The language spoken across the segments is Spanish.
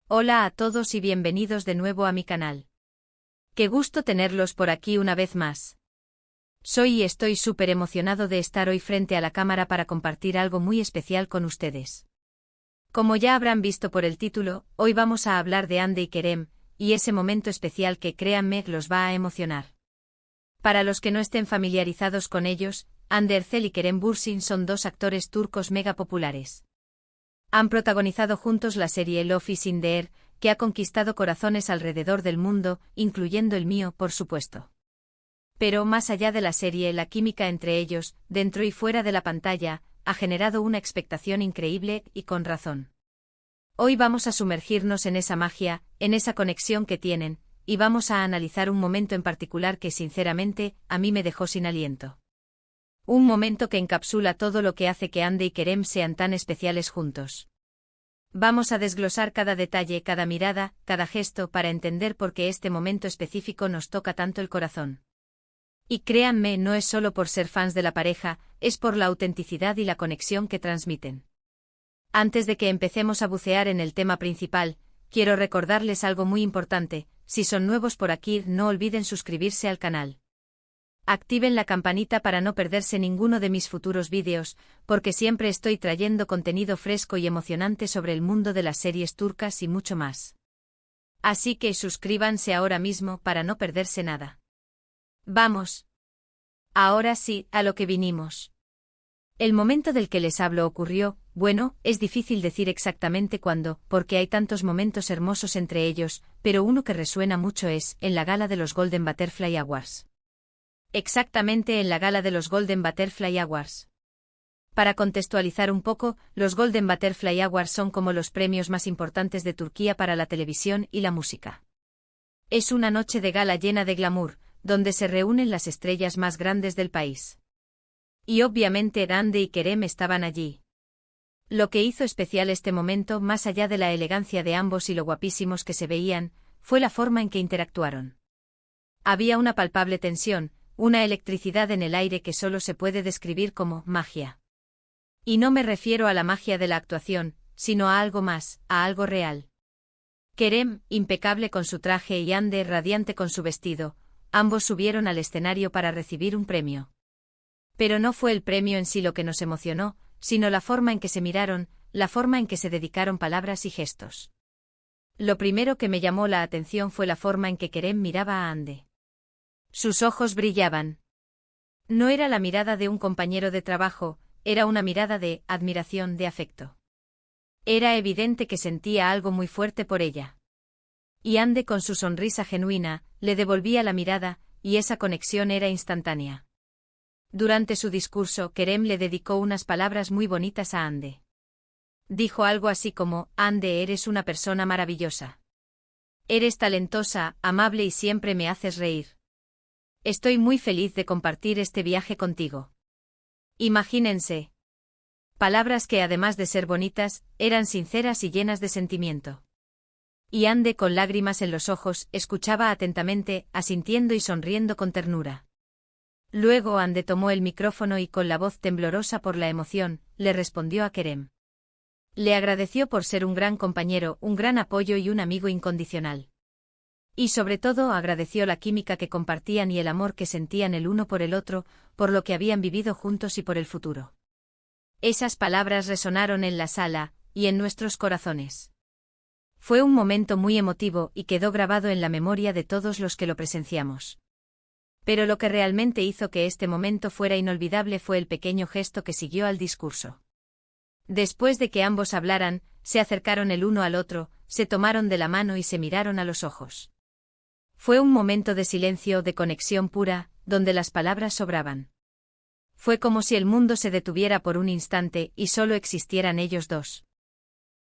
Hola a todos y bienvenidos de nuevo a mi canal. Qué gusto tenerlos por aquí una vez más. Soy y estoy súper emocionado de estar hoy frente a la cámara para compartir algo muy especial con ustedes. Como ya habrán visto por el título, hoy vamos a hablar de Hande y Kerem, y ese momento especial que créanme los va a emocionar. Para los que no estén familiarizados con ellos, Hande Erçel y Kerem Bürsin son dos actores turcos mega populares. Han protagonizado juntos la serie Love is in the Air, que ha conquistado corazones alrededor del mundo, incluyendo el mío, por supuesto. Pero más allá de la serie, la química entre ellos, dentro y fuera de la pantalla, ha generado una expectación increíble, y con razón. Hoy vamos a sumergirnos en esa magia, en esa conexión que tienen, y vamos a analizar un momento en particular que sinceramente, a mí me dejó sin aliento. Un momento que encapsula todo lo que hace que Hande y Kerem sean tan especiales juntos. Vamos a desglosar cada detalle, cada mirada, cada gesto para entender por qué este momento específico nos toca tanto el corazón. Y créanme, no es solo por ser fans de la pareja, es por la autenticidad y la conexión que transmiten. Antes de que empecemos a bucear en el tema principal, quiero recordarles algo muy importante: si son nuevos por aquí, no olviden suscribirse al canal. Activen la campanita para no perderse ninguno de mis futuros vídeos, porque siempre estoy trayendo contenido fresco y emocionante sobre el mundo de las series turcas y mucho más. Así que suscríbanse ahora mismo para no perderse nada. Vamos. Ahora sí, a lo que vinimos. El momento del que les hablo ocurrió, bueno, es difícil decir exactamente cuándo, porque hay tantos momentos hermosos entre ellos, pero uno que resuena mucho es, en la gala de los Golden Butterfly Awards. Exactamente en la gala de los Golden Butterfly Awards. Para contextualizar un poco, los Golden Butterfly Awards son como los premios más importantes de Turquía para la televisión y la música. Es una noche de gala llena de glamour, donde se reúnen las estrellas más grandes del país. Y obviamente Hande y Kerem estaban allí. Lo que hizo especial este momento, más allá de la elegancia de ambos y lo guapísimos que se veían, fue la forma en que interactuaron. Había una palpable tensión, una electricidad en el aire que solo se puede describir como magia. Y no me refiero a la magia de la actuación, sino a algo más, a algo real. Kerem, impecable con su traje, y Hande, radiante con su vestido, ambos subieron al escenario para recibir un premio. Pero no fue el premio en sí lo que nos emocionó, sino la forma en que se miraron, la forma en que se dedicaron palabras y gestos. Lo primero que me llamó la atención fue la forma en que Kerem miraba a Hande. Sus ojos brillaban. No era la mirada de un compañero de trabajo, era una mirada de admiración, de afecto. Era evidente que sentía algo muy fuerte por ella. Y Hande, con su sonrisa genuina, le devolvía la mirada, y esa conexión era instantánea. Durante su discurso, Kerem le dedicó unas palabras muy bonitas a Hande. Dijo algo así como: Hande, eres una persona maravillosa. Eres talentosa, amable y siempre me haces reír. Estoy muy feliz de compartir este viaje contigo. Imagínense. Palabras que, además de ser bonitas, eran sinceras y llenas de sentimiento. Y Hande, con lágrimas en los ojos, escuchaba atentamente, asintiendo y sonriendo con ternura. Luego Hande tomó el micrófono y, con la voz temblorosa por la emoción, le respondió a Kerem. Le agradeció por ser un gran compañero, un gran apoyo y un amigo incondicional. Y sobre todo agradeció la química que compartían y el amor que sentían el uno por el otro, por lo que habían vivido juntos y por el futuro. Esas palabras resonaron en la sala, y en nuestros corazones. Fue un momento muy emotivo y quedó grabado en la memoria de todos los que lo presenciamos. Pero lo que realmente hizo que este momento fuera inolvidable fue el pequeño gesto que siguió al discurso. Después de que ambos hablaran, se acercaron el uno al otro, se tomaron de la mano y se miraron a los ojos. Fue un momento de silencio, de conexión pura, donde las palabras sobraban. Fue como si el mundo se detuviera por un instante y solo existieran ellos dos.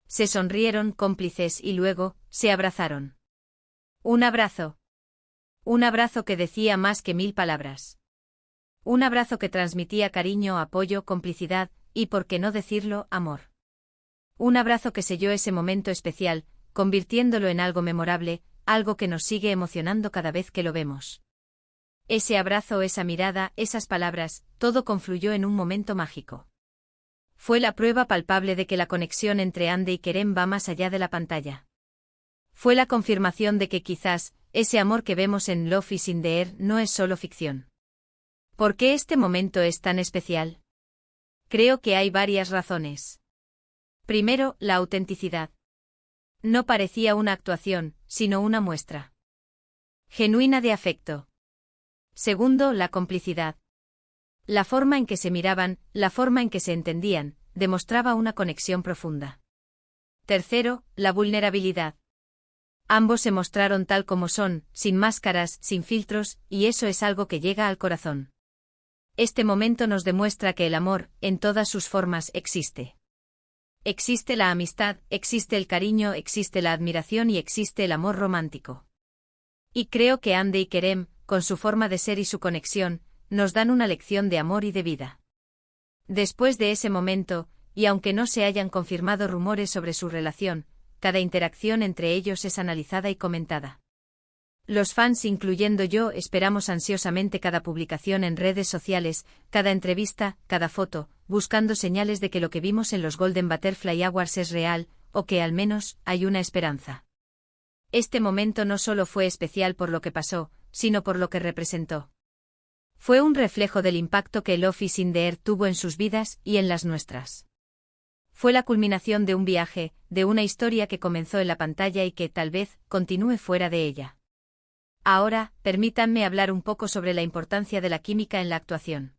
Se sonrieron, cómplices, y luego, se abrazaron. Un abrazo. Un abrazo que decía más que 1000 palabras. Un abrazo que transmitía cariño, apoyo, complicidad, y, por qué no decirlo, amor. Un abrazo que selló ese momento especial, convirtiéndolo en algo memorable, algo que nos sigue emocionando cada vez que lo vemos. Ese abrazo, esa mirada, esas palabras, todo confluyó en un momento mágico. Fue la prueba palpable de que la conexión entre Hande y Kerem va más allá de la pantalla. Fue la confirmación de que quizás, ese amor que vemos en Love is in the Air no es solo ficción. ¿Por qué este momento es tan especial? Creo que hay varias razones. Primero, la autenticidad. No parecía una actuación, sino una muestra genuina de afecto. Segundo, la complicidad. La forma en que se miraban, la forma en que se entendían, demostraba una conexión profunda. Tercero, la vulnerabilidad. Ambos se mostraron tal como son, sin máscaras, sin filtros, y eso es algo que llega al corazón. Este momento nos demuestra que el amor, en todas sus formas, existe. Existe la amistad, existe el cariño, existe la admiración y existe el amor romántico. Y creo que Hande y Kerem, con su forma de ser y su conexión, nos dan una lección de amor y de vida. Después de ese momento, y aunque no se hayan confirmado rumores sobre su relación, cada interacción entre ellos es analizada y comentada. Los fans, incluyendo yo, esperamos ansiosamente cada publicación en redes sociales, cada entrevista, cada foto, buscando señales de que lo que vimos en los Golden Butterfly Awards es real, o que al menos hay una esperanza. Este momento no solo fue especial por lo que pasó, sino por lo que representó. Fue un reflejo del impacto que Love is in the Air tuvo en sus vidas y en las nuestras. Fue la culminación de un viaje, de una historia que comenzó en la pantalla y que, tal vez, continúe fuera de ella. Ahora, permítanme hablar un poco sobre la importancia de la química en la actuación.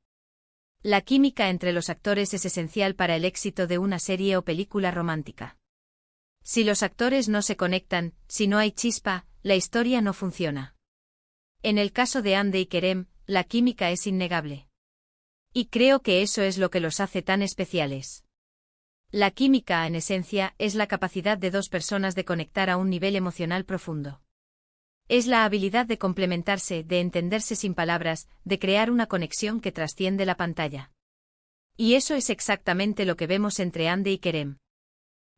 La química entre los actores es esencial para el éxito de una serie o película romántica. Si los actores no se conectan, si no hay chispa, la historia no funciona. En el caso de Hande y Kerem, la química es innegable. Y creo que eso es lo que los hace tan especiales. La química, en esencia, es la capacidad de dos personas de conectar a un nivel emocional profundo. Es la habilidad de complementarse, de entenderse sin palabras, de crear una conexión que trasciende la pantalla. Y eso es exactamente lo que vemos entre Hande y Kerem.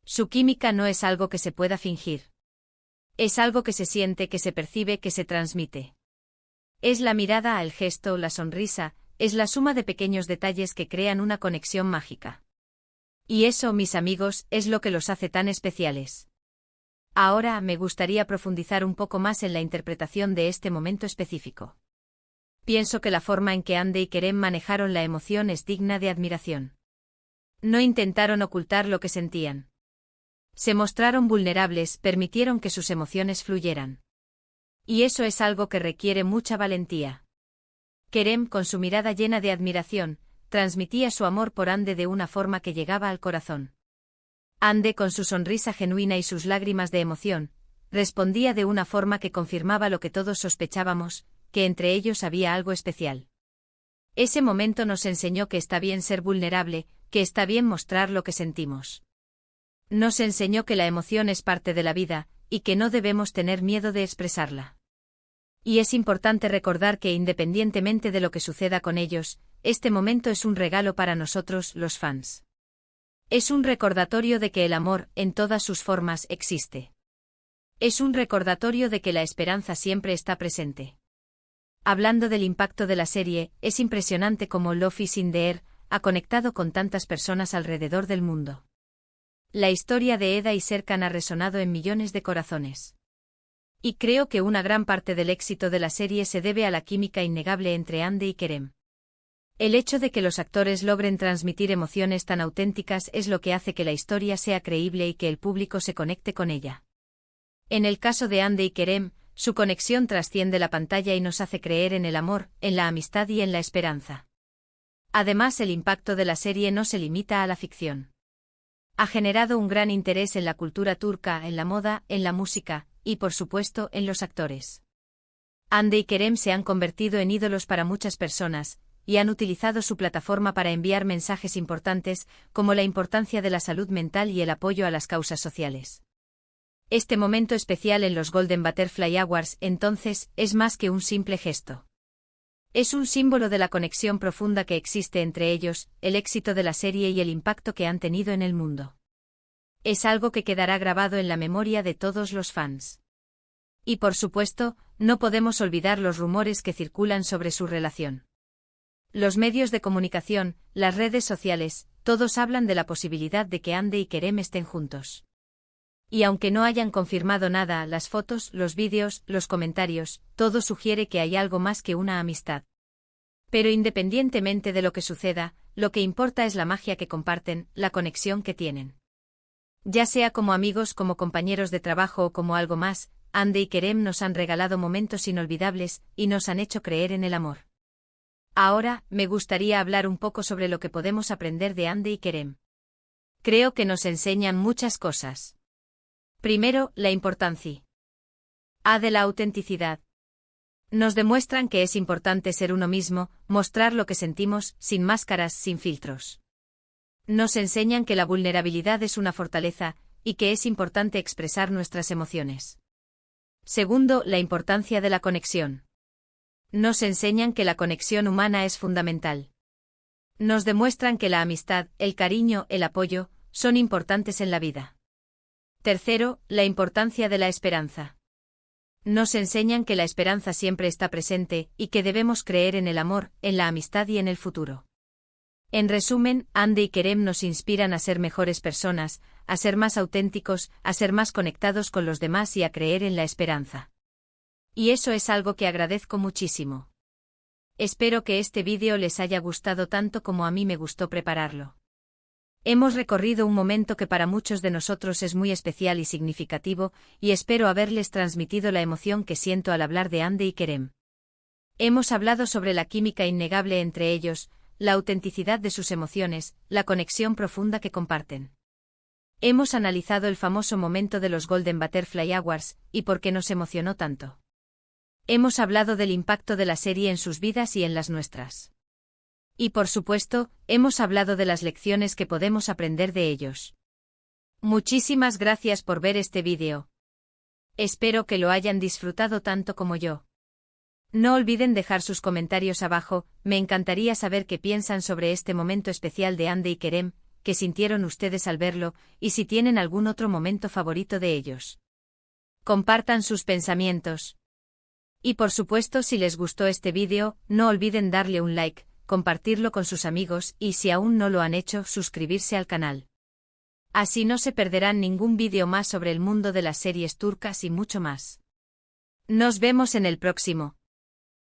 Su química no es algo que se pueda fingir. Es algo que se siente, que se percibe, que se transmite. Es la mirada, el gesto, la sonrisa, es la suma de pequeños detalles que crean una conexión mágica. Y eso, mis amigos, es lo que los hace tan especiales. Ahora me gustaría profundizar un poco más en la interpretación de este momento específico. Pienso que la forma en que Hande y Kerem manejaron la emoción es digna de admiración. No intentaron ocultar lo que sentían. Se mostraron vulnerables, permitieron que sus emociones fluyeran. Y eso es algo que requiere mucha valentía. Kerem, con su mirada llena de admiración, transmitía su amor por Hande de una forma que llegaba al corazón. Hande, con su sonrisa genuina y sus lágrimas de emoción, respondía de una forma que confirmaba lo que todos sospechábamos, que entre ellos había algo especial. Ese momento nos enseñó que está bien ser vulnerable, que está bien mostrar lo que sentimos. Nos enseñó que la emoción es parte de la vida, y que no debemos tener miedo de expresarla. Y es importante recordar que independientemente de lo que suceda con ellos, este momento es un regalo para nosotros, los fans. Es un recordatorio de que el amor, en todas sus formas, existe. Es un recordatorio de que la esperanza siempre está presente. Hablando del impacto de la serie, es impresionante cómo Love is in the Air ha conectado con tantas personas alrededor del mundo. La historia de Eda y Serkan ha resonado en millones de corazones. Y creo que una gran parte del éxito de la serie se debe a la química innegable entre Hande y Kerem. El hecho de que los actores logren transmitir emociones tan auténticas es lo que hace que la historia sea creíble y que el público se conecte con ella. En el caso de Hande y Kerem, su conexión trasciende la pantalla y nos hace creer en el amor, en la amistad y en la esperanza. Además, el impacto de la serie no se limita a la ficción. Ha generado un gran interés en la cultura turca, en la moda, en la música, y por supuesto, en los actores. Hande y Kerem se han convertido en ídolos para muchas personas, y han utilizado su plataforma para enviar mensajes importantes, como la importancia de la salud mental y el apoyo a las causas sociales. Este momento especial en los Golden Butterfly Awards, entonces, es más que un simple gesto. Es un símbolo de la conexión profunda que existe entre ellos, el éxito de la serie y el impacto que han tenido en el mundo. Es algo que quedará grabado en la memoria de todos los fans. Y por supuesto, no podemos olvidar los rumores que circulan sobre su relación. Los medios de comunicación, las redes sociales, todos hablan de la posibilidad de que Hande y Kerem estén juntos. Y aunque no hayan confirmado nada, las fotos, los vídeos, los comentarios, todo sugiere que hay algo más que una amistad. Pero independientemente de lo que suceda, lo que importa es la magia que comparten, la conexión que tienen. Ya sea como amigos, como compañeros de trabajo o como algo más, Hande y Kerem nos han regalado momentos inolvidables y nos han hecho creer en el amor. Ahora, me gustaría hablar un poco sobre lo que podemos aprender de Hande y Kerem. Creo que nos enseñan muchas cosas. Primero, la importancia de la autenticidad. Nos demuestran que es importante ser uno mismo, mostrar lo que sentimos, sin máscaras, sin filtros. Nos enseñan que la vulnerabilidad es una fortaleza, y que es importante expresar nuestras emociones. Segundo, la importancia de la conexión. Nos enseñan que la conexión humana es fundamental. Nos demuestran que la amistad, el cariño, el apoyo, son importantes en la vida. Tercero, la importancia de la esperanza. Nos enseñan que la esperanza siempre está presente y que debemos creer en el amor, en la amistad y en el futuro. En resumen, Hande y Kerem nos inspiran a ser mejores personas, a ser más auténticos, a ser más conectados con los demás y a creer en la esperanza. Y eso es algo que agradezco muchísimo. Espero que este vídeo les haya gustado tanto como a mí me gustó prepararlo. Hemos recorrido un momento que para muchos de nosotros es muy especial y significativo, y espero haberles transmitido la emoción que siento al hablar de Hande y Kerem. Hemos hablado sobre la química innegable entre ellos, la autenticidad de sus emociones, la conexión profunda que comparten. Hemos analizado el famoso momento de los Golden Butterfly Awards, y por qué nos emocionó tanto. Hemos hablado del impacto de la serie en sus vidas y en las nuestras. Y por supuesto, hemos hablado de las lecciones que podemos aprender de ellos. Muchísimas gracias por ver este vídeo. Espero que lo hayan disfrutado tanto como yo. No olviden dejar sus comentarios abajo, me encantaría saber qué piensan sobre este momento especial de Hande y Kerem, qué sintieron ustedes al verlo, y si tienen algún otro momento favorito de ellos. Compartan sus pensamientos. Y por supuesto, si les gustó este vídeo, no olviden darle un like, compartirlo con sus amigos y si aún no lo han hecho, suscribirse al canal. Así no se perderán ningún vídeo más sobre el mundo de las series turcas y mucho más. Nos vemos en el próximo.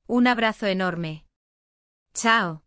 Un abrazo enorme. Chao.